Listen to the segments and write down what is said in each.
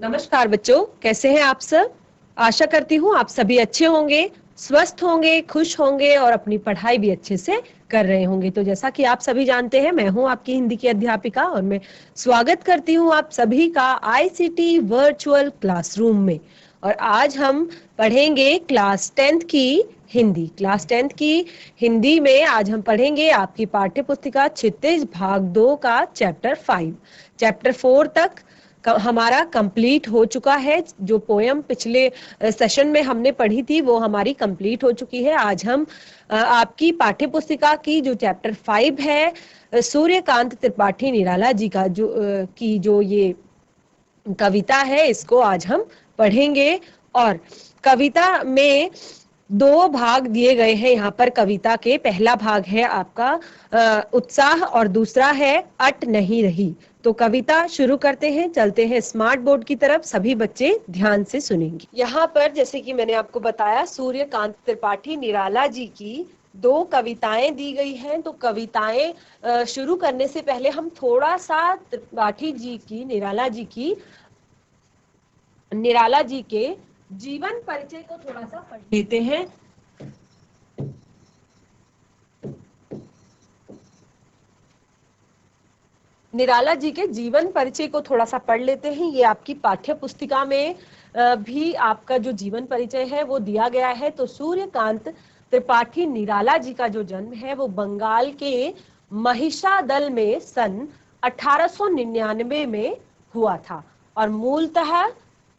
नमस्कार बच्चों, कैसे हैं आप सब। आशा करती हूँ आप सभी अच्छे होंगे, स्वस्थ होंगे, खुश होंगे और अपनी पढ़ाई भी अच्छे से कर रहे होंगे। तो जैसा कि आप सभी जानते हैं, मैं हूँ आपकी हिंदी की अध्यापिका और मैं स्वागत करती हूँ आप सभी का आईसीटी वर्चुअल क्लासरूम में। और आज हम पढ़ेंगे क्लास 10th की हिंदी। क्लास 10th की हिंदी में आज हम पढ़ेंगे आपकी पाठ्य पुस्तिका क्षितिज भाग 2 का चैप्टर 5। चैप्टर 4 तक हमारा कंप्लीट हो चुका है। जो पोयम पिछले सेशन में हमने पढ़ी थी वो हमारी कंप्लीट हो चुकी है। आज हम आपकी पाठ्य पुस्तिका की जो चैप्टर 5 है, सूर्यकांत त्रिपाठी निराला जी का जो ये कविता है, इसको आज हम पढ़ेंगे। और कविता में दो भाग दिए गए हैं यहाँ पर कविता के। पहला भाग है आपका उत्साह और दूसरा है अट नहीं रही। तो कविता शुरू करते हैं, चलते हैं स्मार्ट बोर्ड की तरफ। सभी बच्चे ध्यान से सुनेंगे। यहाँ पर जैसे कि मैंने आपको बताया, सूर्यकांत त्रिपाठी निराला जी की दो कविताएं दी गई हैं। तो कविताएं शुरू करने से पहले हम थोड़ा सा त्रिपाठी जी की निराला जी के जीवन परिचय को थोड़ा सा पढ़ लेते हैं। निराला जी के जीवन परिचय को थोड़ा सा पढ़ लेते हैं। ये आपकी पाठ्य पुस्तिका में भी आपका जो जीवन परिचय है वो दिया गया है। तो सूर्यकांत त्रिपाठी निराला जी का जो जन्म है वो बंगाल के महिषादल में सन 1899 में हुआ था और मूलतः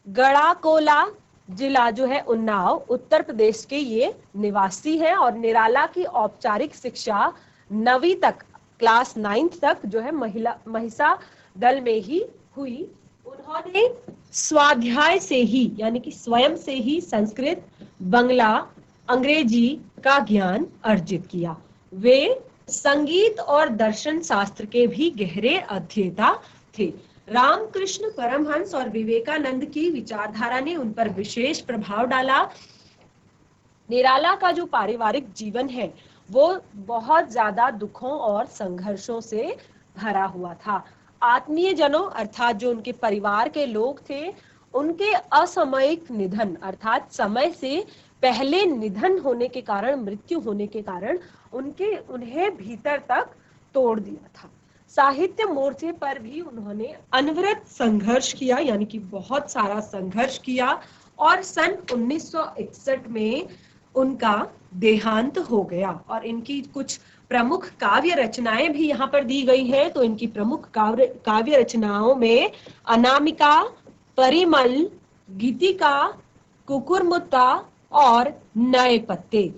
गढ़ाकोला जिला जो है उन्नाव, उत्तर प्रदेश के ये निवासी हैं। और निराला की औपचारिक शिक्षा 9वीं तक, क्लास 9th तक जो है महिषा दल में ही हुई। उन्होंने स्वाध्याय से ही यानी कि स्वयं से ही संस्कृत, बंगला, अंग्रेजी का ज्ञान अर्जित किया। वे संगीत और दर्शन शास्त्र के भी गहरे अध्येता थे। रामकृष्ण परमहंस और विवेकानंद की विचारधारा ने उन पर विशेष प्रभाव डाला। निराला का जो पारिवारिक जीवन है वो बहुत ज्यादा दुखों और संघर्षों से भरा हुआ था। आत्मीय जनों अर्थात जो उनके परिवार के लोग थे, उनके असामयिक निधन अर्थात समय से पहले निधन होने के कारण, मृत्यु होने के कारण उन्हें भीतर तक तोड़ दिया था। साहित्य मोर्चे पर भी उन्होंने अनवरत संघर्ष किया, यानी कि बहुत सारा संघर्ष किया। और सन 1961 में उनका देहांत हो गया। और इनकी कुछ प्रमुख काव्य रचनाएं भी यहाँ पर दी गई हैं। तो इनकी प्रमुख काव्य रचनाओं में अनामिका, परिमल, गीतिका, कुकुरमुत्ता और नए पत्ते,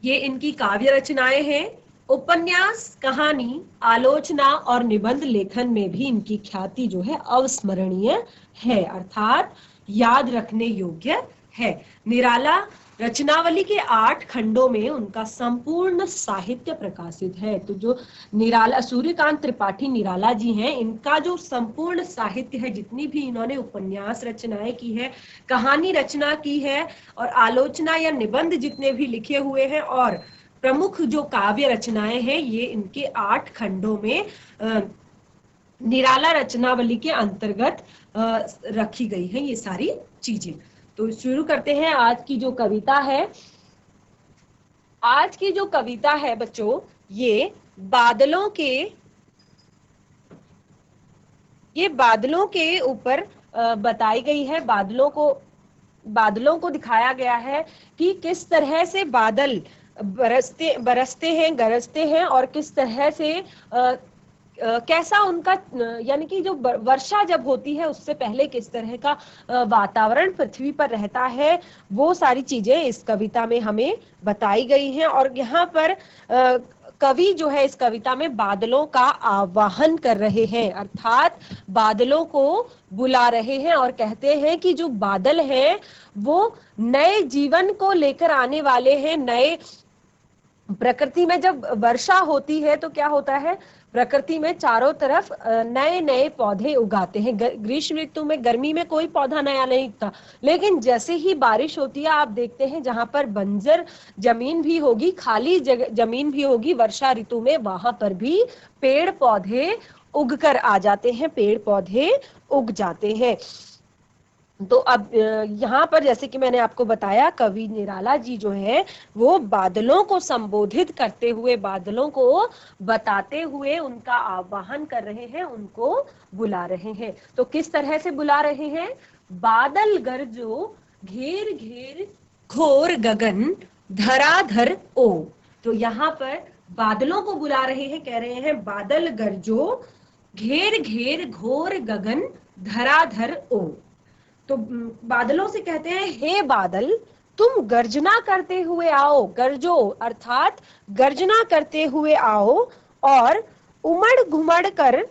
ये इनकी काव्य रचनाएं हैं। उपन्यास, कहानी, आलोचना और निबंध लेखन में भी इनकी ख्याति जो है अविस्मरणीय है, अर्थात याद रखने योग्य है। निराला रचनावली के 8 खंडों में उनका संपूर्ण साहित्य प्रकाशित है। तो जो निराला सूर्यकांत त्रिपाठी निराला जी हैं, इनका जो संपूर्ण साहित्य है, जितनी भी इन्होंने उपन्यास रचनाएं की है, कहानी रचना की है और आलोचना या निबंध जितने भी लिखे हुए हैं और प्रमुख जो काव्य रचनाएं हैं, ये इनके 8 खंडों में निराला रचनावली के अंतर्गत रखी गई है ये सारी चीजें। तो शुरू करते हैं आज की जो कविता है। आज की जो कविता है बच्चों, ये बादलों के ऊपर बताई गई है। बादलों को दिखाया गया है कि किस तरह से बादल बरसते हैं, गरजते हैं और किस तरह से कैसा उनका, यानी कि जो वर्षा जब होती है उससे पहले किस तरह का वातावरण पृथ्वी पर रहता है, वो सारी चीजें इस कविता में हमें बताई गई हैं। और यहाँ पर कवि जो है इस कविता में बादलों का आवाहन कर रहे हैं, अर्थात बादलों को बुला रहे हैं और कहते हैं कि जो बादल हैं वो नए जीवन को लेकर आने वाले हैं। नए प्रकृति में जब वर्षा होती है तो क्या होता है, प्रकृति में चारों तरफ नए नए पौधे उगाते हैं। ग्रीष्म ऋतु में, गर्मी में कोई पौधा नया नहीं उगता, लेकिन जैसे ही बारिश होती है आप देखते हैं जहां पर बंजर जमीन भी होगी, खाली जमीन भी होगी, वर्षा ऋतु में वहां पर भी पेड़ पौधे उग कर आ जाते हैं, पेड़ पौधे उग जाते हैं। तो अब यहाँ पर जैसे कि मैंने आपको बताया, कवि निराला जी जो है वो बादलों को संबोधित करते हुए, बादलों को बताते हुए उनका आह्वान कर रहे हैं, उनको बुला रहे हैं। तो किस तरह से बुला रहे हैं? बादल गरजो घेर घेर घोर गगन धराधर ओ। तो यहाँ पर बादलों को बुला रहे हैं, कह रहे हैं बादल गरजो घेर घेर घोर गगन धराधर ओ। तो बादलों से कहते हैं, हे बादल तुम गर्जना करते हुए आओ, गरजो अर्थात गर्जना करते हुए आओ, और उमड़ घुमड़ कर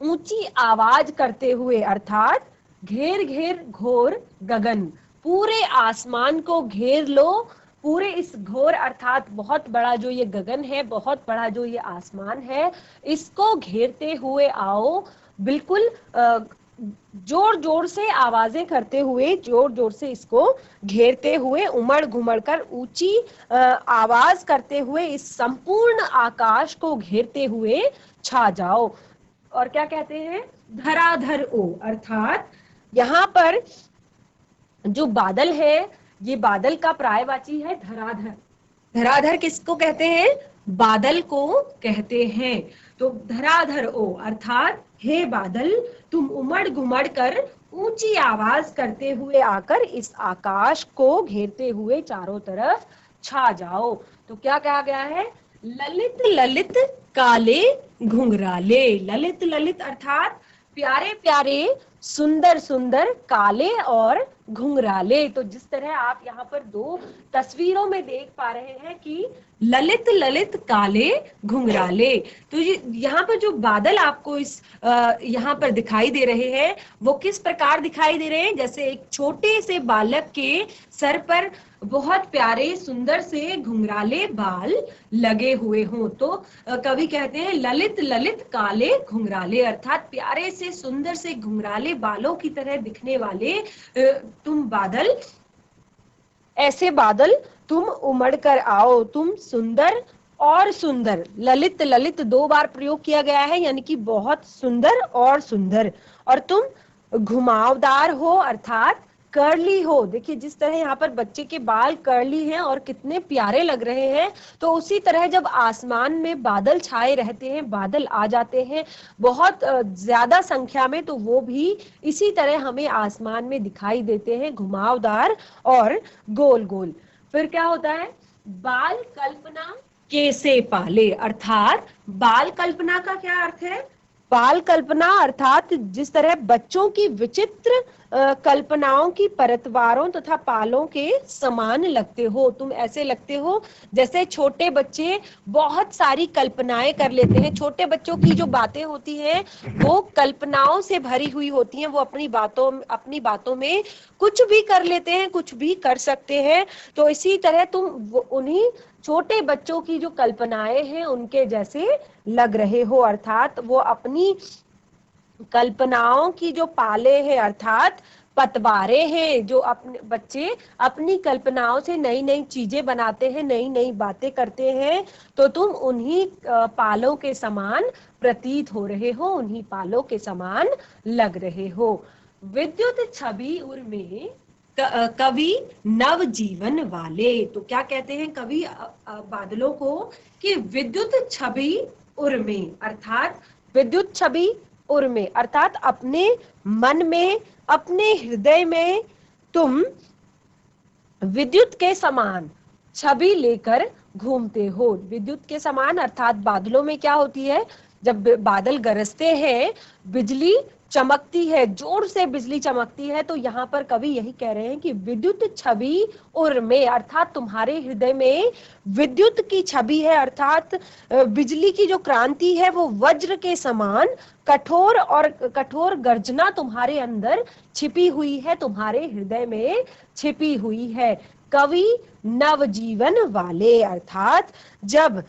ऊंची आवाज करते हुए, अर्थात घेर घेर घोर गगन, पूरे आसमान को घेर लो। पूरे इस घोर अर्थात बहुत बड़ा जो ये गगन है, बहुत बड़ा जो ये आसमान है, इसको घेरते हुए आओ। बिल्कुल जोर जोर से आवाजें करते हुए, जोर जोर से इसको घेरते हुए, उमड़ घुमड़ कर ऊंची आवाज करते हुए इस संपूर्ण आकाश को घेरते हुए छा जाओ। और क्या कहते हैं? धराधर ओ, अर्थात यहाँ पर जो बादल है, ये बादल का पर्यायवाची है धराधर। धराधर किसको कहते हैं? बादल को कहते हैं। तो धराधर ओ अर्थात हे बादल तुम उमड़ घुमड़ कर ऊंची आवाज करते हुए आकर इस आकाश को घेरते हुए चारों तरफ छा जाओ। तो क्या कहा गया है? ललित ललित काले घुंघराले। ललित ललित अर्थात प्यारे प्यारे, सुंदर सुंदर, काले और घुंघराले। तो जिस तरह आप यहाँ पर दो तस्वीरों में देख पा रहे हैं कि ललित ललित काले घुंघराले, तो ये यहाँ पर जो बादल आपको इस यहाँ पर दिखाई दे रहे हैं, वो किस प्रकार दिखाई दे रहे हैं? जैसे एक छोटे से बालक के सर पर बहुत प्यारे सुंदर से घुंघराले बाल लगे हुए हों। तो कवि कहते हैं ललित ललित काले घुंघराले, अर्थात प्यारे से सुंदर से घुंघराले बालों की तरह दिखने वाले तुम बादल, ऐसे बादल तुम उमड़ कर आओ, तुम सुंदर और सुंदर। ललित ललित दो बार प्रयोग किया गया है, यानी कि बहुत सुंदर और सुंदर। और तुम घुमावदार हो, अर्थात कर्ली हो। देखिए जिस तरह यहाँ पर बच्चे के बाल कर्ली हैं और कितने प्यारे लग रहे हैं, तो उसी तरह जब आसमान में बादल छाए रहते हैं, बादल आ जाते हैं बहुत ज्यादा संख्या में, तो वो भी इसी तरह हमें आसमान में दिखाई देते हैं, घुमावदार और गोल गोल। फिर क्या होता है? बाल कल्पना कैसे पाले, अर्थात बाल कल्पना का क्या अर्थ है? बाल कल्पना अर्थात जिस तरह बच्चों की विचित्र कल्पनाओं की परतवारों तथा पालों के समान लगते हो। तुम ऐसे लगते हो जैसे छोटे बच्चे बहुत सारी कल्पनाएं कर लेते हैं। छोटे बच्चों की जो बातें होती हैं वो कल्पनाओं से भरी हुई होती हैं। वो अपनी बातों में कुछ भी कर लेते हैं, कुछ भी कर सकते हैं। तो इसी तरह तुम उन्हीं छोटे बच्चों की जो कल्पनाएं हैं उनके जैसे लग रहे हो, अर्थात वो अपनी कल्पनाओं की जो पाले हैं, अर्थात पतवारे हैं, जो अपने बच्चे अपनी कल्पनाओं से नई नई चीजें बनाते हैं, नई नई बातें करते हैं। तो तुम उन्हीं पालों के समान प्रतीत हो रहे हो, उन्हीं पालों के समान लग रहे हो। विद्युत छवि उर्मे कवि नव जीवन वाले। तो क्या कहते हैं कवि बादलों को? कि विद्युत छवि उर्मे, अर्थात विद्युत छवि उर्मे अर्थात अपने मन में, अपने हृदय में तुम विद्युत के समान छवि लेकर घूमते हो। विद्युत के समान अर्थात बादलों में क्या होती है? जब बादल गरजते हैं, बिजली चमकती है, जोर से बिजली चमकती है। तो यहाँ पर कवि यही कह रहे हैं कि विद्युत छवि उर्मे अर्थात तुम्हारे हृदय में विद्युत की छवि है, अर्थात बिजली की जो क्रांति है वो वज्र के समान कठोर गर्जना तुम्हारे अंदर छिपी हुई है, तुम्हारे हृदय में छिपी हुई है। कवि नवजीवन वाले, अर्थात जब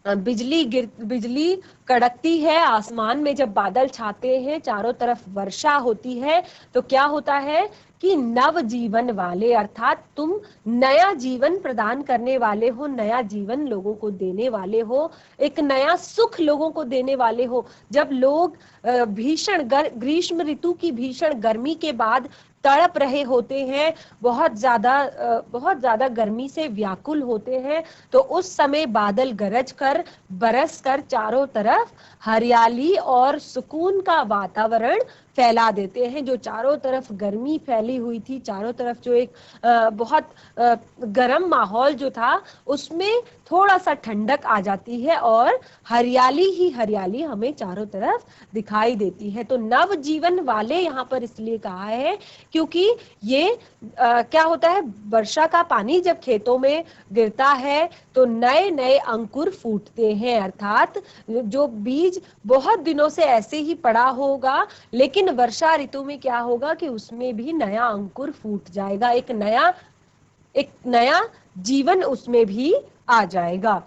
बिजली कड़कती है, आसमान में जब बादल छाते हैं, चारों तरफ वर्षा होती है, तो क्या होता है कि नव जीवन वाले, अर्थात तुम नया जीवन प्रदान करने वाले हो, नया जीवन लोगों को देने वाले हो, एक नया सुख लोगों को देने वाले हो। जब लोग भीषण ग्रीष्म ऋतु की भीषण गर्मी के बाद तड़प रहे होते हैं, बहुत ज्यादा गर्मी से व्याकुल होते हैं, तो उस समय बादल गरज कर बरस कर चारों तरफ हरियाली और सुकून का वातावरण फैला देते हैं। जो चारों तरफ गर्मी फैली हुई थी, चारों तरफ जो एक बहुत गर्म माहौल जो था, उसमें थोड़ा सा ठंडक आ जाती है और हरियाली ही हरियाली हमें चारों तरफ दिखाई देती है। तो नव जीवन वाले यहाँ पर इसलिए कहा है क्योंकि ये क्या होता है, वर्षा का पानी जब खेतों में गिरता है तो नए नए अंकुर फूटते हैं, अर्थात जो बीज बहुत दिनों से ऐसे ही पड़ा होगा, लेकिन वर्षा ऋतु में क्या होगा कि उसमें भी नया अंकुर फूट जाएगा, एक नया जीवन उसमें भी आ जाएगा।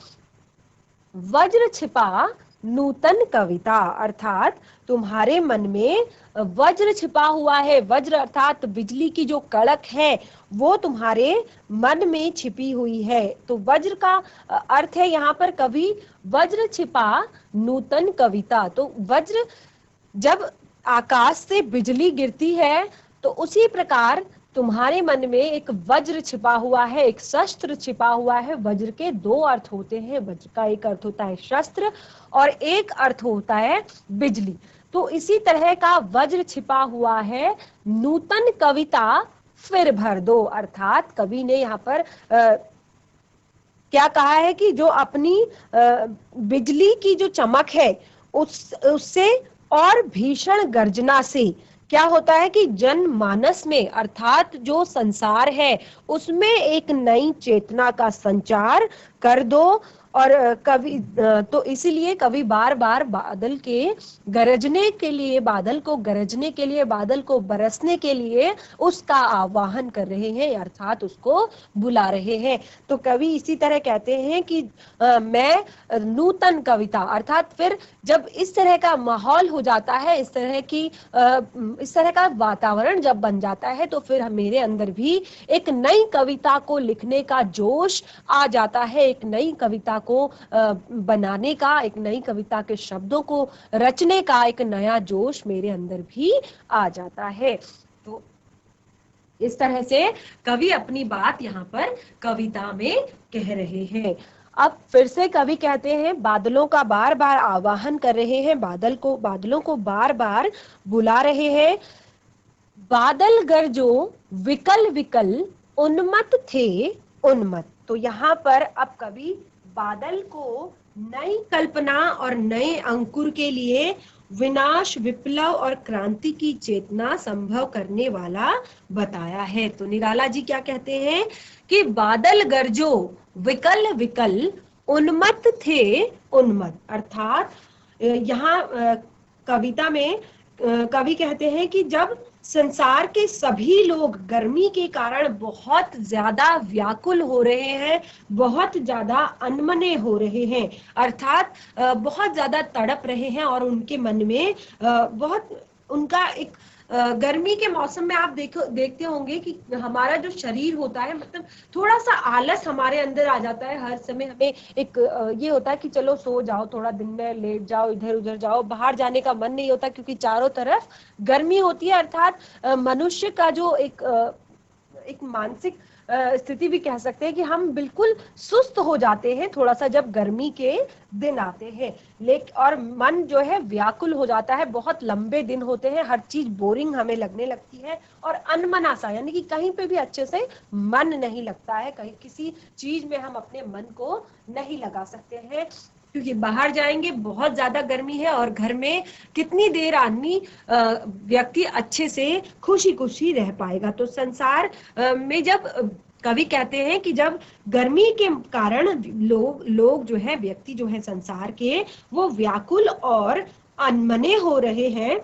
वज्र छिपा नूतन कविता, अर्थात तुम्हारे मन में वज्र छिपा हुआ है। वज्र अर्थात बिजली की जो कड़क है वो तुम्हारे मन में छिपी हुई है। तो वज्र का अर्थ है यहाँ पर कवि, वज्र छिपा नूतन कविता। तो वज्र, जब आकाश से बिजली गिरती है तो उसी प्रकार तुम्हारे मन में एक वज्र छिपा हुआ है, एक शस्त्र छिपा हुआ है। वज्र के दो अर्थ होते हैं, वज्र का एक अर्थ होता है शस्त्र और एक अर्थ होता है बिजली। तो इसी तरह का वज्र छिपा हुआ है, नूतन कविता फिर भर दो, अर्थात कवि ने यहाँ पर क्या कहा है कि जो अपनी बिजली की जो चमक है उससे और भीषण गर्जना से क्या होता है कि जनमानस में, अर्थात जो संसार है उसमें एक नई चेतना का संचार कर दो। और कवि तो इसीलिए कवि बार बार बादल के गरजने के लिए, बादल को गरजने के लिए, बादल को बरसने के लिए उसका आह्वान कर रहे हैं, अर्थात उसको बुला रहे हैं। तो कवि इसी तरह कहते हैं कि मैं नूतन कविता, अर्थात फिर जब इस तरह का माहौल हो जाता है, इस तरह का वातावरण जब बन जाता है, तो फिर मेरे अंदर भी एक नई कविता को लिखने का जोश आ जाता है, एक नई कविता को बनाने का, एक नई कविता के शब्दों को रचने का एक नया जोश मेरे अंदर भी आ जाता है। तो इस तरह से कवि अपनी बात यहाँ पर कविता में कह रहे हैं। अब फिर से कवि कहते हैं, बादलों का बार बार आवाहन कर रहे हैं, बादलों को बार बार बुला रहे हैं। बादल गरजो विकल विकल उन्मत्त थे उन्मत्त। तो यहाँ पर अब कवि बादल को नई कल्पना और नए अंकुर के लिए विनाश, विप्लव और क्रांति की चेतना संभव करने वाला बताया है। तो निराला जी क्या कहते हैं कि बादल गरजो विकल विकल उन्मत्त थे उन्मत्त, अर्थात यहाँ कविता में कवि कहते हैं कि जब संसार के सभी लोग गर्मी के कारण बहुत ज्यादा व्याकुल हो रहे हैं, बहुत ज्यादा अनमने हो रहे हैं, अर्थात बहुत ज्यादा तड़प रहे हैं और उनके मन में बहुत उनका एक गर्मी के मौसम में आप देखते होंगे कि हमारा जो शरीर होता है, मतलब थोड़ा सा आलस हमारे अंदर आ जाता है। हर समय हमें एक ये होता है कि चलो सो जाओ, थोड़ा दिन में लेट जाओ, इधर उधर जाओ, बाहर जाने का मन नहीं होता क्योंकि चारों तरफ गर्मी होती है। अर्थात मनुष्य का जो एक मानसिक स्थिति भी कह सकते हैं कि हम बिल्कुल सुस्त हो जाते हैं थोड़ा सा जब गर्मी के दिन आते हैं, लेकिन और मन जो है व्याकुल हो जाता है, बहुत लंबे दिन होते हैं, हर चीज बोरिंग हमें लगने लगती है और अनमना सा, यानी कि कहीं पे भी अच्छे से मन नहीं लगता है, कहीं किसी चीज में हम अपने मन को नहीं लगा सकते हैं क्योंकि बाहर जाएंगे बहुत ज्यादा गर्मी है और घर में कितनी देर आदमी व्यक्ति अच्छे से खुशी खुशी रह पाएगा। तो संसार में जब कवि कहते हैं कि जब गर्मी के कारण लोग जो है, व्यक्ति जो है संसार के, वो व्याकुल और अनमने हो रहे हैं,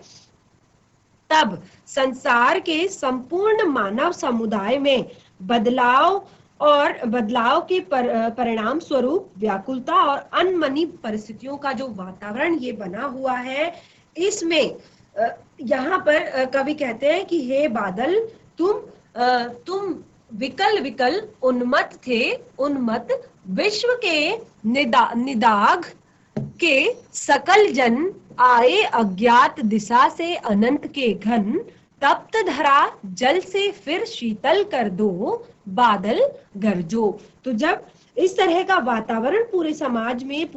तब संसार के संपूर्ण मानव समुदाय में बदलाव और बदलाव के परिणाम स्वरूप व्याकुलता और अनमनी परिस्थितियों का जो वातावरण ये बना हुआ है, इसमें यहाँ पर कवि कहते हैं कि हे बादल, तुम विकल विकल उन्मत्त थे, उन्मत्त विश्व के निदाघ के सकल जन आए अज्ञात दिशा से अनंत के घन, तप्त धरा जल से फिर शीतल कर दो, बादल गरजो। तो जब इस तरह का वातावरण पूरे समाज में,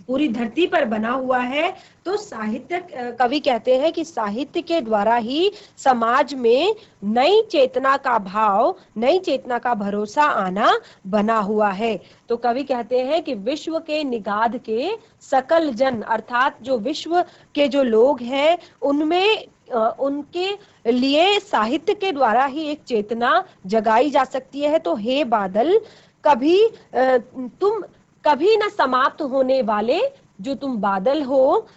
पूरी धरती पर बना हुआ है, तो साहित्य, कवि कहते हैं कि साहित्य के द्वारा ही समाज में नई चेतना का भाव, नई चेतना का भरोसा आना बना हुआ है। तो कवि कहते हैं कि विश्व के निगाध के सकल जन, अर्थात जो विश्व के जो लोग हैं, उनमें उनके लिए साहित्य के द्वारा ही एक चेतना जगाई जा सकती है। तो हे बादल, तुम कभी न समाप्त होने वाले जो तुम बादल हो,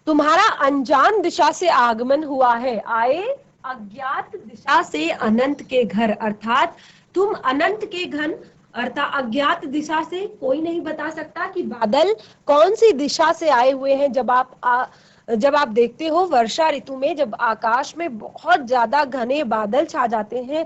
तुम्हारा अनजान दिशा से आगमन हुआ है, आए अज्ञात दिशा से अनंत के घर, अर्थात तुम अनंत के घन, अर्थात अज्ञात दिशा से कोई नहीं बता सकता कि बादल कौन सी दिशा से आए हुए हैं। जब आप देखते हो वर्षा ऋतु में, जब आकाश में बहुत ज्यादा घने बादल छा जाते हैं,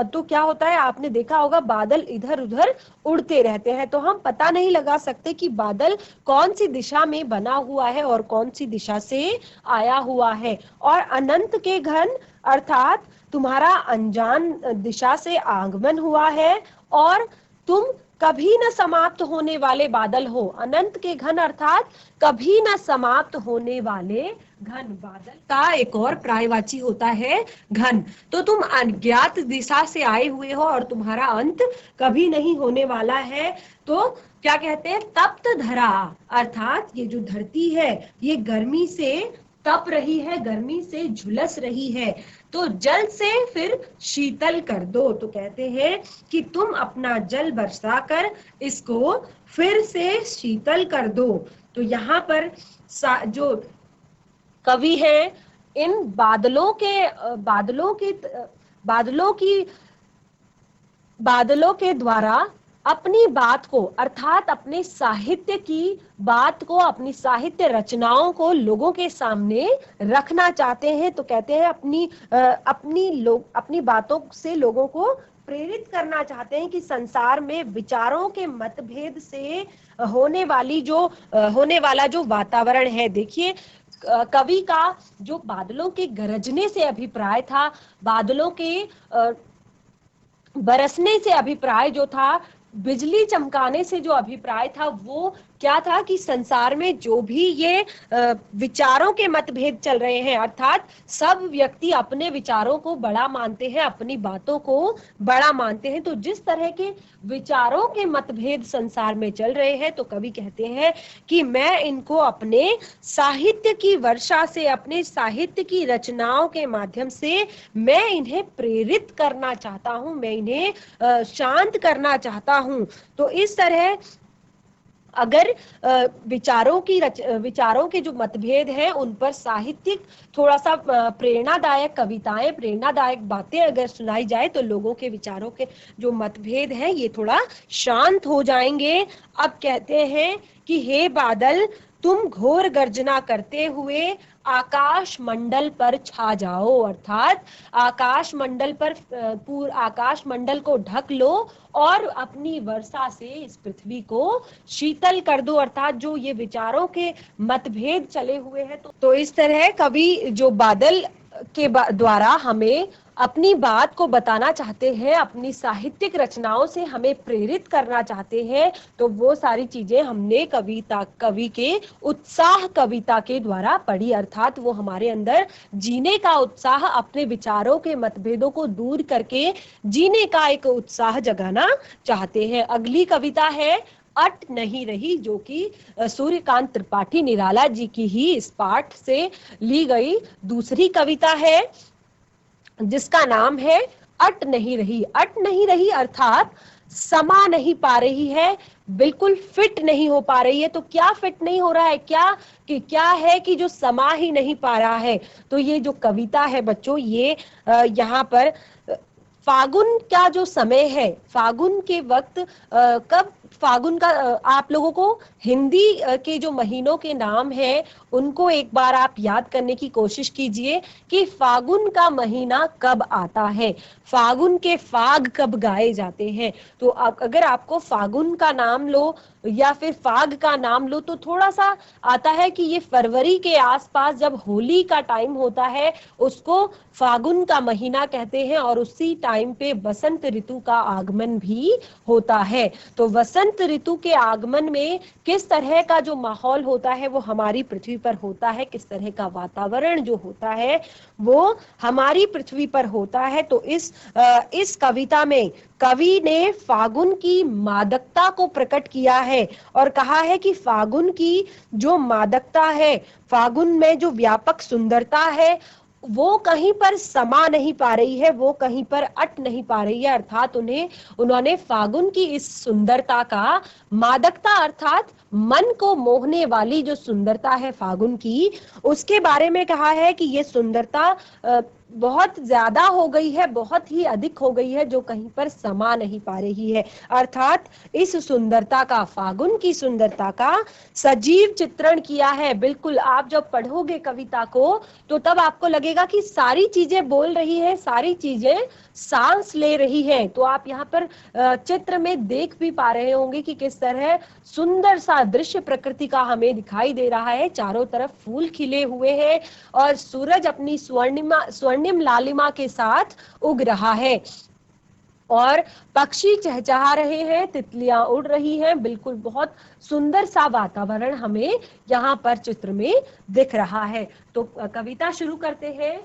तो क्या होता है, आपने देखा होगा, बादल इधर उधर उड़ते रहते हैं। तो हम पता नहीं लगा सकते कि बादल कौन सी दिशा में बना हुआ है और कौन सी दिशा से आया हुआ है। और अनंत के घन, अर्थात तुम्हारा अनजान दिशा से आगमन हुआ है और तुम कभी न समाप्त होने वाले बादल हो। अनंत के घन अर्थात कभी न समाप्त होने वाले घन। बादल का एक और पर्यायवाची होता है घन। तो तुम अज्ञात दिशा से आए हुए हो और तुम्हारा अंत कभी नहीं होने वाला है। तो क्या कहते हैं, तप्त धरा, अर्थात ये जो धरती है ये गर्मी से तप रही है, गर्मी से झुलस रही है, तो जल से फिर शीतल कर दो। तो कहते हैं कि तुम अपना जल बरसाकर इसको फिर से शीतल कर दो। तो यहाँ पर जो कवि है, इन बादलों के द्वारा अपनी बात को, अर्थात अपने साहित्य की बात को, अपनी साहित्य रचनाओं को लोगों के सामने रखना चाहते हैं। तो कहते हैं अपनी बातों से लोगों को प्रेरित करना चाहते हैं कि संसार में विचारों के मतभेद से होने वाला जो वातावरण है, देखिए कवि का जो बादलों के गरजने से अभिप्राय था, बादलों के बरसने से अभिप्राय जो था, बिजली चमकाने से जो अभिप्राय था, वो क्या था कि संसार में जो भी ये विचारों के मतभेद चल रहे हैं, अर्थात सब व्यक्ति अपने विचारों को बड़ा मानते हैं, अपनी बातों को बड़ा मानते हैं। तो जिस तरह के विचारों के मतभेद संसार में चल रहे हैं, तो कवि कहते हैं कि मैं इनको अपने साहित्य की वर्षा से, अपने साहित्य की रचनाओं के माध्यम से मैं इन्हें प्रेरित करना चाहता हूं, मैं इन्हें शांत करना चाहता हूं। तो इस तरह अगर विचारों के जो मतभेद हैं उन पर साहित्यिक थोड़ा सा प्रेरणादायक कविताएं, प्रेरणादायक बातें अगर सुनाई जाए, तो लोगों के विचारों के जो मतभेद हैं ये थोड़ा शांत हो जाएंगे। अब कहते हैं कि हे बादल, तुम घोर गर्जना करते हुए आकाश मंडल पर छा जाओ, अर्थात आकाश मंडल को ढक लो और अपनी वर्षा से इस पृथ्वी को शीतल कर दो। अर्थात जो ये विचारों के मतभेद चले हुए हैं, तो इस तरह कवि जो बादल के द्वारा हमें अपनी बात को बताना चाहते हैं, अपनी साहित्यिक रचनाओं से हमें प्रेरित करना चाहते हैं। तो वो सारी चीजें हमने कवि के उत्साह कविता के द्वारा पढ़ी, अर्थात वो हमारे अंदर जीने का उत्साह, अपने विचारों के मतभेदों को दूर करके जीने का एक उत्साह जगाना चाहते हैं। अगली कविता है अट नहीं रही, जो कि सूर्यकांत त्रिपाठी निराला जी की ही इस पाठ से ली गई दूसरी कविता है, जिसका नाम है अट नहीं रही। अट नहीं रही अर्थात समा नहीं पा रही है, बिल्कुल फिट नहीं हो पा रही है। तो क्या फिट नहीं हो रहा है, क्या है कि जो समा ही नहीं पा रहा है। तो ये जो कविता है बच्चों, ये यहाँ पर फागुन का जो समय है, फागुन के वक्त कब फागुन का आप लोगों को हिंदी के जो महीनों के नाम हैं उनको एक बार आप याद करने की कोशिश कीजिए कि फागुन का महीना कब आता है, फागुन के फाग कब गाए जाते हैं। तो अगर आपको फागुन का नाम लो या फिर फाग का नाम लो तो थोड़ा सा आता है कि ये फरवरी के आसपास जब होली का टाइम होता है उसको फागुन का महीना कहते हैं, और उसी टाइम पे बसंत ऋतु का आगमन भी होता है। तो वसंत ऋतु के आगमन में किस तरह का जो माहौल होता है वो हमारी पृथ्वी पर होता है, किस तरह का वातावरण जो होता है वो हमारी पृथ्वी पर होता है। तो इस कविता में कवि ने फागुन की मादकता को प्रकट किया है और कहा है कि फागुन की जो मादकता है, फागुन में जो व्यापक सुंदरता है वो कहीं पर समा नहीं पा रही है, वो कहीं पर अट नहीं पा रही है। अर्थात उन्होंने फागुन की इस सुंदरता का, मादकता अर्थात मन को मोहने वाली जो सुंदरता है फागुन की, उसके बारे में कहा है कि ये सुंदरता बहुत ज्यादा हो गई है, बहुत ही अधिक हो गई है, जो कहीं पर समा नहीं पा रही है। अर्थात इस सुंदरता का, फागुन की सुंदरता का सजीव चित्रण किया है। बिल्कुल आप जब पढ़ोगे कविता को तो तब आपको लगेगा कि सारी चीजें बोल रही है, सारी चीजें सांस ले रही है। तो आप यहाँ पर चित्र में देख भी पा रहे होंगे कि किस तरह सुंदर सा दृश्य प्रकृति का हमें दिखाई दे रहा है। चारों तरफ फूल खिले हुए हैं और सूरज अपनी स्वर्णिम लालिमा के साथ उग रहा है और पक्षी चहचहा रहे हैं, तितलियां उड़ रही हैं। बिल्कुल बहुत सुंदर सा वातावरण हमें यहाँ पर चित्र में दिख रहा है। तो कविता शुरू करते हैं।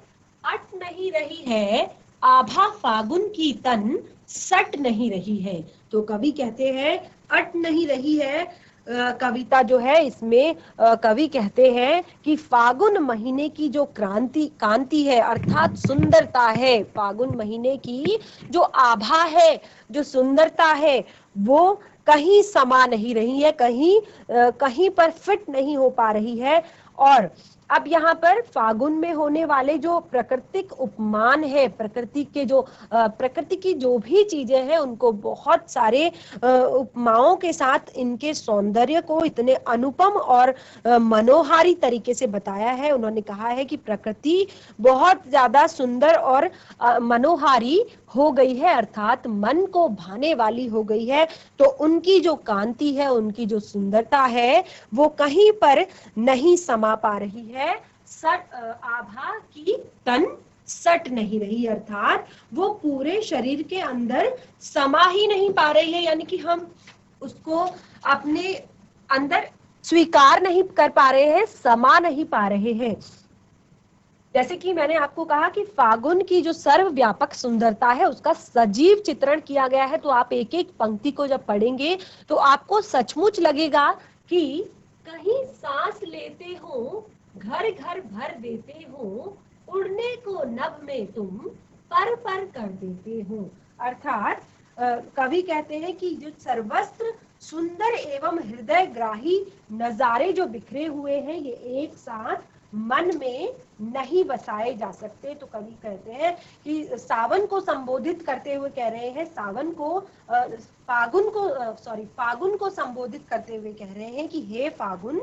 अट नहीं रही है आभा फागुन की तन, सट नहीं रही है। तो कवि कहते हैं अट नहीं रही है, कविता जो है इसमें कवि कहते हैं कि फागुन महीने की जो कांति है अर्थात सुंदरता है, फागुन महीने की जो आभा है, जो सुंदरता है वो कहीं समा नहीं रही है, कहीं पर फिट नहीं हो पा रही है। और अब यहाँ पर फागुन में होने वाले जो प्राकृतिक उपमान है, प्रकृति की जो भी चीजें हैं उनको बहुत सारे उपमाओं के साथ इनके सौंदर्य को इतने अनुपम और मनोहारी तरीके से बताया है। उन्होंने कहा है कि प्रकृति बहुत ज्यादा सुंदर और मनोहारी हो गई है, अर्थात मन को भाने वाली हो गई है। तो उनकी जो कांति है, उनकी जो सुंदरता है वो कहीं पर नहीं समा पा रही है। आभा की तन सट नहीं रही, अर्थात वो पूरे शरीर के अंदर समा ही नहीं पा रही है, यानी कि हम उसको अपने अंदर स्वीकार नहीं कर पा रहे हैं, समा नहीं पा रहे हैं। जैसे कि मैंने आपको कहा कि फागुन की जो सर्वव्यापक सुंदरता है उसका सजीव चित्रण किया गया है। तो आप एक एक पंक्ति को जब पढ़ेंगे तो आपको सचमुच लगेगा कि कहीं सांस लेते हो, घर घर भर देते हो, उड़ने को नभ में तुम पर कर देते हो। अर्थात कवि कहते हैं कि जो सर्वस्त्र सुंदर एवं हृदय ग्राही नजारे जो बिखरे हुए हैं ये एक साथ मन में नहीं बसाए जा सकते। तो कवि कहते हैं कि सावन को संबोधित करते हुए कह रहे हैं, फागुन को संबोधित करते हुए कह रहे हैं कि हे फागुन,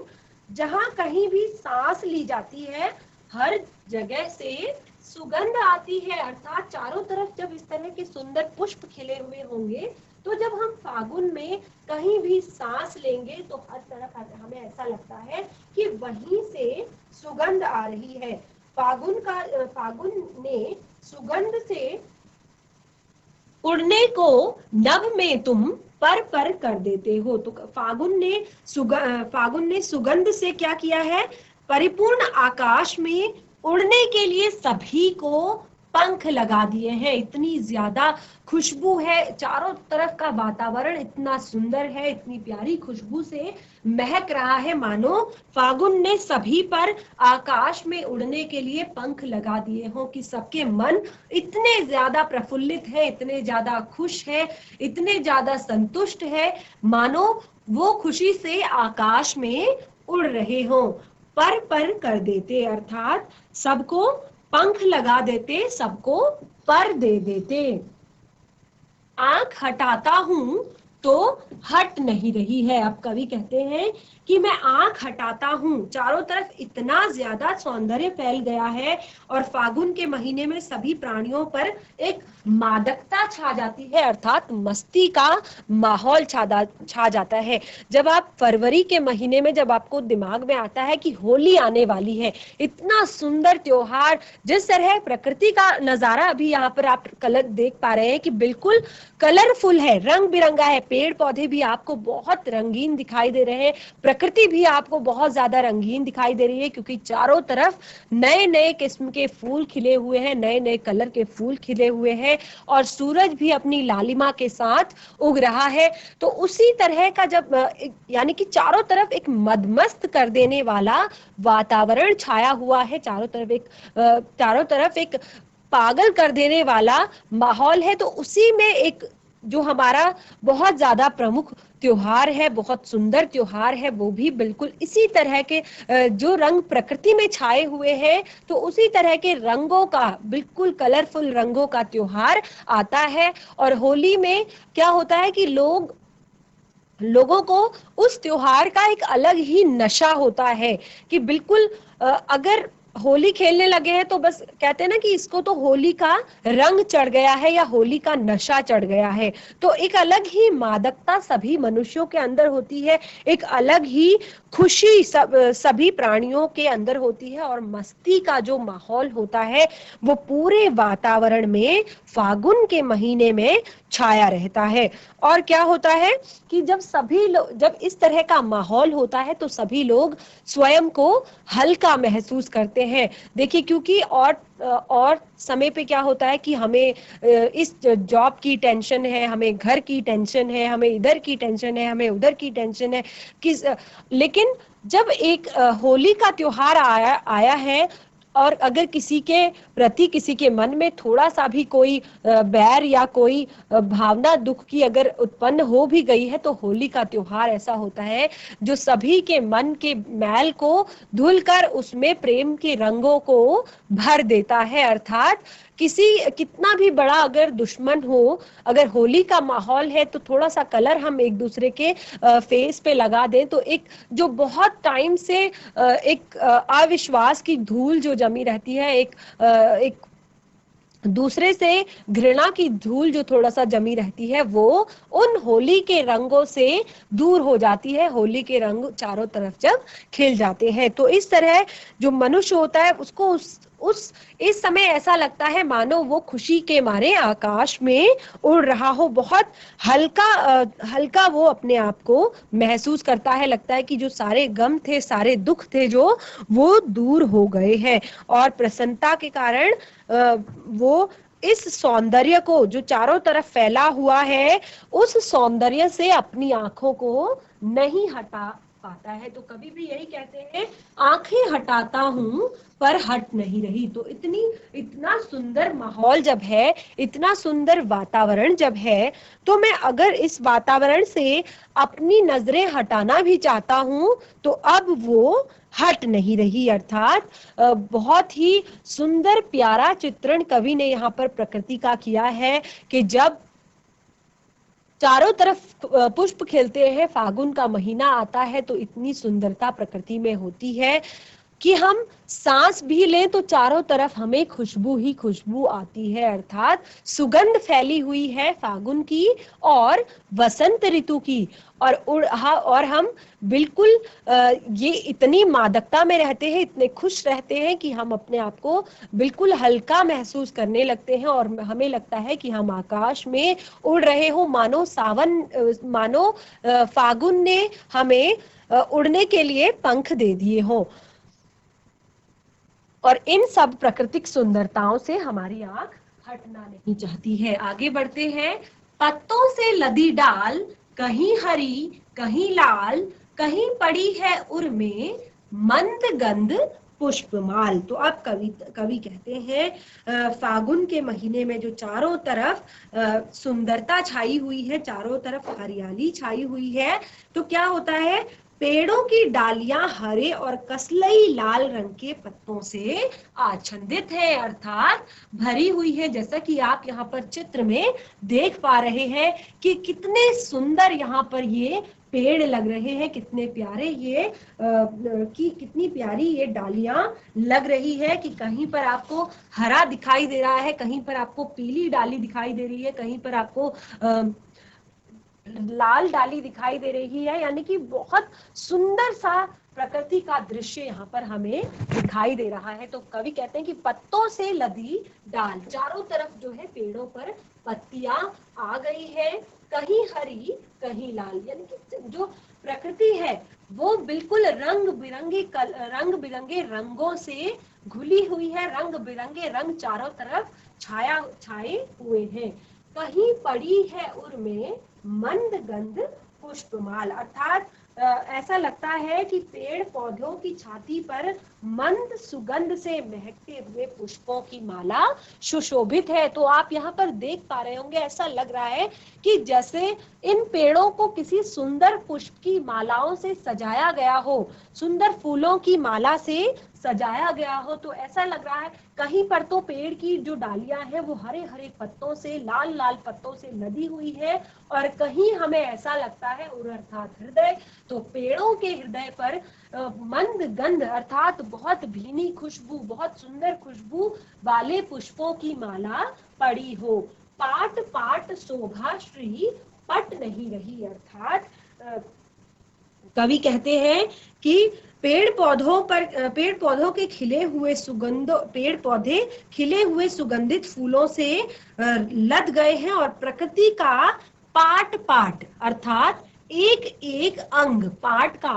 जहां कहीं भी सांस ली जाती है हर जगह से सुगंध आती है। अर्थात चारों तरफ जब इस तरह के सुंदर पुष्प खिले हुए होंगे तो जब हम फागुन में कहीं भी सांस लेंगे तो हर तरफ हमें ऐसा लगता है कि वहीं से सुगंध आ रही है। फागुन ने सुगंध से उड़ने को नभ में तुम पर कर देते हो। तो फागुन ने सुगंध से क्या किया है, परिपूर्ण आकाश में उड़ने के लिए सभी को पंख लगा दिए हैं। इतनी ज्यादा खुशबू है, चारों तरफ का वातावरण इतना सुंदर है, इतनी प्यारी खुशबू से महक रहा है मानो फागुन ने सभी पर आकाश में उड़ने के लिए पंख लगा दिए हो कि सबके मन इतने ज्यादा प्रफुल्लित है, इतने ज्यादा खुश है, इतने ज्यादा संतुष्ट है मानो वो खुशी से आकाश में उड़ रहे हो। पर कर देते अर्थात सबको पंख लगा देते, सबको पर दे देते। आंख हटाता हूं तो हट नहीं रही है। अब कवि कहते हैं कि मैं आंख हटाता हूं, चारों तरफ इतना ज्यादा सौंदर्य फैल गया है और फागुन के महीने में सभी प्राणियों पर एक मादकता छा जाती है, अर्थात मस्ती का माहौल छा जाता है। जब आप फरवरी के महीने में जब आपको दिमाग में आता है कि होली आने वाली है, इतना सुंदर त्योहार, जिस तरह प्रकृति का नजारा अभी यहाँ पर आप कलर देख पा रहे हैं कि बिल्कुल कलरफुल है, रंग बिरंगा है, पेड़ पौधे भी आपको बहुत रंगीन दिखाई दे रहे हैं, प्रकृति भी आपको बहुत ज्यादा रंगीन दिखाई दे रही है, क्योंकि चारों तरफ नए नए किस्म के फूल खिले हुए हैं, नए नए कलर के फूल खिले हुए हैं और सूरज भी अपनी लालिमा के साथ उग रहा है। तो उसी तरह का जब यानी कि चारों तरफ एक मदमस्त कर देने वाला वातावरण छाया हुआ है, चारों तरफ एक पागल कर देने वाला माहौल है, तो उसी में एक जो हमारा बहुत ज्यादा प्रमुख त्योहार है, बहुत सुंदर त्योहार है, वो भी बिल्कुल इसी तरह के जो रंग प्रकृति में छाए हुए हैं, तो उसी तरह के रंगों का, बिल्कुल कलरफुल रंगों का त्योहार आता है। और होली में क्या होता है कि लोगों को उस त्योहार का एक अलग ही नशा होता है कि बिल्कुल अगर होली खेलने लगे हैं तो बस कहते हैं ना कि इसको तो होली का रंग चढ़ गया है या होली का नशा चढ़ गया है। तो एक अलग ही मादकता सभी मनुष्यों के अंदर होती है, एक अलग ही खुशी सभी प्राणियों के अंदर होती है और मस्ती का जो माहौल होता है वो पूरे वातावरण में फागुन के महीने में छाया रहता है। और क्या होता है कि जब इस तरह का माहौल होता है तो सभी लोग स्वयं को हल्का महसूस करते हैं। देखिए, क्योंकि और समय पे क्या होता है कि हमें इस जॉब की टेंशन है, हमें घर की टेंशन है, हमें इधर की टेंशन है, हमें उधर की टेंशन है, लेकिन जब एक होली का त्योहार आया है और अगर किसी के प्रति किसी के मन में थोड़ा सा भी कोई बैर या कोई भावना दुख की अगर उत्पन्न हो भी गई है, तो होली का त्योहार ऐसा होता है जो सभी के मन के मैल को धुलकर उसमें प्रेम के रंगों को भर देता है। अर्थात कितना भी बड़ा अगर दुश्मन हो, अगर होली का माहौल है तो थोड़ा सा कलर हम एक दूसरे के फेस पे लगा दें तो एक जो बहुत टाइम से एक अविश्वास की धूल जो जमी रहती है, एक दूसरे से घृणा की धूल जो थोड़ा सा जमी रहती है, वो उन होली के रंगों से दूर हो जाती है। होली के रंग चारों तरफ जब खिल जाते हैं तो इस तरह जो मनुष्य होता है उसको उस इस समय ऐसा लगता है मानो वो खुशी के मारे आकाश में उड़ रहा हो, बहुत हल्का वो अपने आप को महसूस करता है। लगता है कि जो सारे गम थे, सारे दुख थे, जो वो दूर हो गए हैं और प्रसन्नता के कारण वो इस सौंदर्य को जो चारों तरफ फैला हुआ है, उस सौंदर्य से अपनी आंखों को नहीं हटा पाता है। तो कभी भी यही कहते हैं, आंखें हटाता हूं पर हट नहीं रही। तो इतना सुंदर माहौल जब है, इतना सुंदर वातावरण जब है, तो मैं अगर इस वातावरण से अपनी नजरें हटाना भी चाहता हूं तो अब वो हट नहीं रही। अर्थात बहुत ही सुंदर प्यारा चित्रण कवि ने यहाँ पर प्रकृति का किया है कि जब चारों तरफ पुष्प खिलते हैं, फागुन का महीना आता है, तो इतनी सुंदरता प्रकृति में होती है कि हम सांस भी लें तो चारों तरफ हमें खुशबू ही खुशबू आती है। अर्थात सुगंध फैली हुई है फागुन की और वसंत ऋतु की, और हम बिल्कुल ये इतनी मादकता में रहते हैं, इतने खुश रहते हैं कि हम अपने आप को बिल्कुल हल्का महसूस करने लगते हैं और हमें लगता है कि हम आकाश में उड़ रहे हो, मानो फागुन ने हमें उड़ने के लिए पंख दे दिए हो। और इन सब प्राकृतिक सुंदरताओं से हमारी आंख हटना नहीं चाहती है। आगे बढ़ते हैं। पत्तों से लदी डाल, कहीं हरी कहीं लाल, कहीं पड़ी है उर में मंद गंध पुष्पमाल। तो अब कवि कहते हैं फागुन के महीने में जो चारों तरफ सुंदरता छाई हुई है, चारों तरफ हरियाली छाई हुई है, तो क्या होता है पेड़ों की डालियां हरे और कसलई लाल रंग के पत्तों से आच्छादित है, अर्थात भरी हुई है। जैसा कि आप यहाँ पर चित्र में देख पा रहे हैं कि कितने सुंदर यहाँ पर ये पेड़ लग रहे हैं, कितने प्यारे ये कितनी प्यारी ये डालियां लग रही है कि कहीं पर आपको हरा दिखाई दे रहा है, कहीं पर आपको पीली डाली दिखाई दे रही है, कहीं पर आपको लाल डाली दिखाई दे रही है। यानी कि बहुत सुंदर सा प्रकृति का दृश्य यहाँ पर हमें दिखाई दे रहा है। तो कवि कहते हैं कि पत्तों से लदी डाल, चारों तरफ जो है पेड़ों पर पत्तियां आ गई है, कहीं हरी कहीं लाल। यानी कि जो प्रकृति है वो बिल्कुल रंग बिरंगे रंगों से घुली हुई है, रंग बिरंगे रंग चारों तरफ छाए हुए हैं। कहीं पड़ी है उर में मंद गंध पुष्पमाल, अर्थात ऐसा लगता है कि पेड़ पौधों की छाती पर मंद सुगंध से महकते हुए पुष्पों की माला सुशोभित है। तो आप यहाँ पर देख पा रहे होंगे, ऐसा लग रहा है कि जैसे इन पेड़ों को किसी सुंदर पुष्प की मालाओं से सजाया गया हो, सुंदर फूलों की माला से सजाया गया हो। तो ऐसा लग रहा है कहीं पर तो पेड़ की जो डालियां हैं वो हरे हरे पत्तों से, लाल लाल पत्तों से लदी हुई है, और कहीं हमें ऐसा लगता है उर अर्थात हृदय, तो पेड़ों के हृदय पर मंद गंध अर्थात बहुत भीनी खुशबू, बहुत सुंदर खुशबू वाले पुष्पों की माला पड़ी हो। पाट पाट शोभा श्री पट नहीं रही, अर्थात कवि कहते हैं कि पेड़ पौधों के पेड़ पौधे खिले हुए सुगंधित फूलों से लद गए हैं, और प्रकृति का पाट पाट अर्थात एक एक अंग, पाट का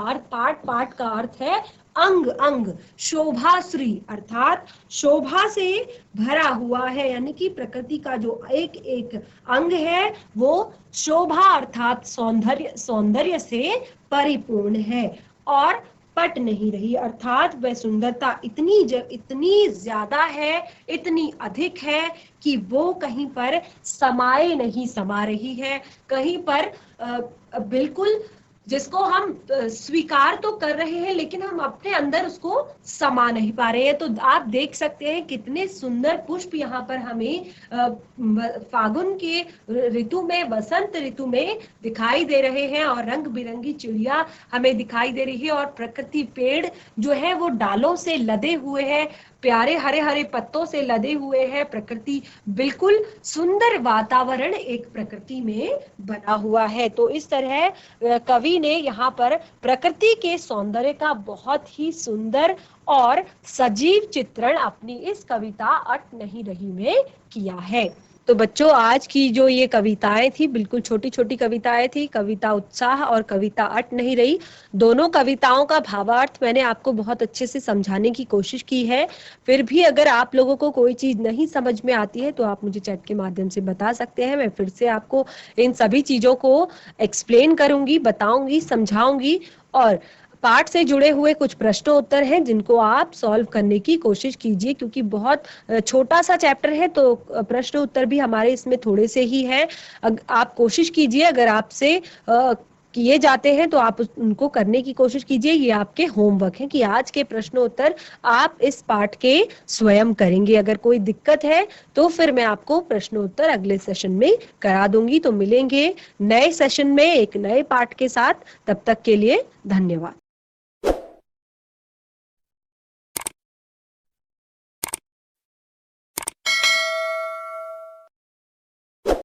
अर्थ है अंग अंग, शोभाश्री अर्थात शोभा से भरा हुआ है। यानी कि प्रकृति का जो एक एक अंग है वो शोभा अर्थात सौंदर्य से परिपूर्ण है। और पट नहीं रही अर्थात वह सुंदरता इतनी ज्यादा है, इतनी अधिक है कि वो कहीं पर नहीं समा रही है, कहीं पर बिल्कुल जिसको हम स्वीकार तो कर रहे हैं लेकिन हम अपने अंदर उसको समा नहीं पा रहे हैं। तो आप देख सकते हैं कितने सुंदर पुष्प यहाँ पर हमें फागुन के ऋतु में, वसंत ऋतु में दिखाई दे रहे हैं, और रंग बिरंगी चिड़िया हमें दिखाई दे रही है, और प्रकृति पेड़ जो है वो डालों से लदे हुए हैं, प्यारे हरे हरे पत्तों से लदे हुए हैं। प्रकृति बिल्कुल सुंदर वातावरण एक प्रकृति में बना हुआ है। तो इस तरह कवि ने यहाँ पर प्रकृति के सौंदर्य का बहुत ही सुंदर और सजीव चित्रण अपनी इस कविता अट नहीं रही में किया है। तो बच्चों, आज की जो ये कविताएं थी बिल्कुल छोटी छोटी कविताएं थी, कविता उत्साह और कविता अट नहीं रही। दोनों कविताओं का भावार्थ मैंने आपको बहुत अच्छे से समझाने की कोशिश की है। फिर भी अगर आप लोगों को कोई चीज नहीं समझ में आती है तो आप मुझे चैट के माध्यम से बता सकते हैं। मैं फिर से आपको इन सभी चीजों को एक्सप्लेन करूंगी, बताऊंगी, समझाऊंगी। और पाठ से जुड़े हुए कुछ प्रश्न उत्तर हैं जिनको आप सॉल्व करने की कोशिश कीजिए, क्योंकि बहुत छोटा सा चैप्टर है तो प्रश्न उत्तर भी हमारे इसमें थोड़े से ही हैं। आप कोशिश कीजिए, अगर आपसे किए जाते हैं तो आप उनको करने की कोशिश कीजिए। ये आपके होमवर्क है कि आज के प्रश्न उत्तर आप इस पाठ के स्वयं करेंगे। अगर कोई दिक्कत है तो फिर मैं आपको प्रश्न उत्तर अगले सेशन में करा दूंगी। तो मिलेंगे नए सेशन में एक नए पाठ के साथ, तब तक के लिए धन्यवाद।